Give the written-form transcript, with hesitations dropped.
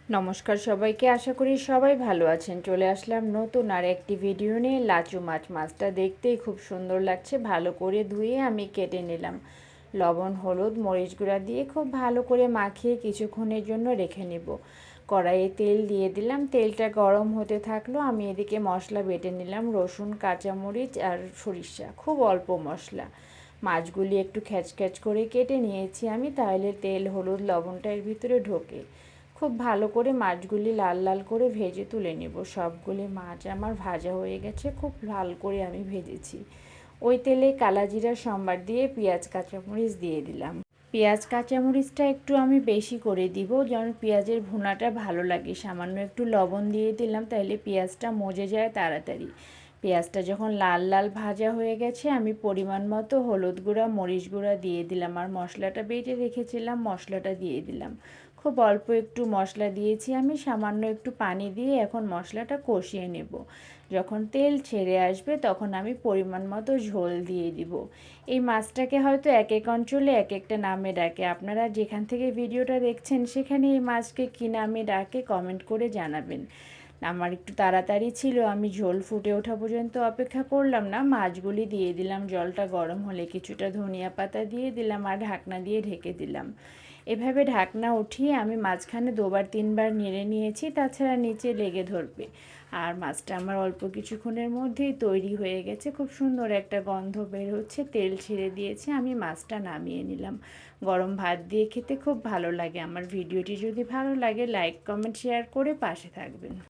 নমস্কার সবাইকে, আশা করি সবাই ভালো আছেন। চলে আসলাম নতুন আর একটি ভিডিও নিয়ে। লাচু মাছ, মাছটা দেখতেই খুব সুন্দর লাগছে। ভালো করে ধুয়ে আমি কেটে নিলাম। লবণ, হলুদ, মরিচ গুঁড়া দিয়ে খুব ভালো করে মাখিয়ে কিছুক্ষণের জন্য রেখে নেব। কড়াইয়ে তেল দিয়ে দিলাম, তেলটা গরম হতে থাকলো। আমি এদিকে মশলা বেটে নিলাম, রসুন, কাঁচামরিচ আর সরিষা, খুব অল্প মশলা। মাছগুলি একটু খ্যাচ করে কেটে নিয়েছি আমি, তাহলে তেল, হলুদ, লবণটা এর ভিতরে ঢোকে। খুব ভালো করে মাছগুলি লাল লাল করে ভেজে তুলে নেব। সবগুলি মাছ আমার ভাজা হয়ে গেছে, খুব লাল করে আমি ভেজেছি। ওই তেলে কালাজিরা সম্বার দিয়ে পেঁয়াজ কাঁচামরিচ দিয়ে দিলাম। পেঁয়াজ কাঁচামরিচটা একটু আমি বেশি করে দিব, যেন পেঁয়াজের ভুনাটা ভালো লাগে। সামান্য একটু লবণ দিয়ে দিলাম, তাহলে পেঁয়াজটা মজে যায় তাড়াতাড়ি। পেঁয়াজটা যখন লাল লাল ভাজা হয়ে গেছে, আমি পরিমাণ মতো হলুদ গুঁড়া, মরিচ গুঁড়া দিয়ে দিলাম, আর মশলাটা বেটে রেখেছিলাম মশলাটা দিয়ে দিলাম। খুব অল্প একটু মশলা দিয়েছি আমি, সামান্য একটু পানি দিয়ে এখন মশলাটা কষিয়ে নেব। যখন তেল ছেড়ে আসবে তখন আমি পরিমাণ মতো ঝোল দিয়ে দিব। এই মাছটাকে হয়তো এক এক অঞ্চলে এক একটা নামে ডাকে। আপনারা যেখান থেকে ভিডিওটা দেখছেন সেখানে এই মাছকে কী নামে ডাকে কমেন্ট করে জানাবেন। আমার একটু তাড়াতাড়ি ছিল, আমি ঝোল ফুটে ওঠা পর্যন্ত অপেক্ষা করলাম না, মাছগুলি দিয়ে দিলাম। জলটা গরম হলে কিছুটা ধনিয়া পাতা দিয়ে দিলাম আর ঢাকনা দিয়ে ঢেকে দিলাম। এভাবে ঢাকনা উঠিয়ে আমি মাঝখানে দুবার তিনবার নেড়ে নিয়েছি, তাছাড়া নিচে লেগে ধরবে। আর মাছটা আমার অল্প কিছুক্ষণের মধ্যেই তৈরি হয়ে গেছে। খুব সুন্দর একটা গন্ধ বের হচ্ছে, তেল ছেড়ে দিয়েছে। আমি মাছটা নামিয়ে নিলাম। গরম ভাত দিয়ে খেতে খুব ভালো লাগে। আমার ভিডিওটি যদি ভালো লাগে লাইক, কমেন্ট, শেয়ার করে পাশে থাকবেন।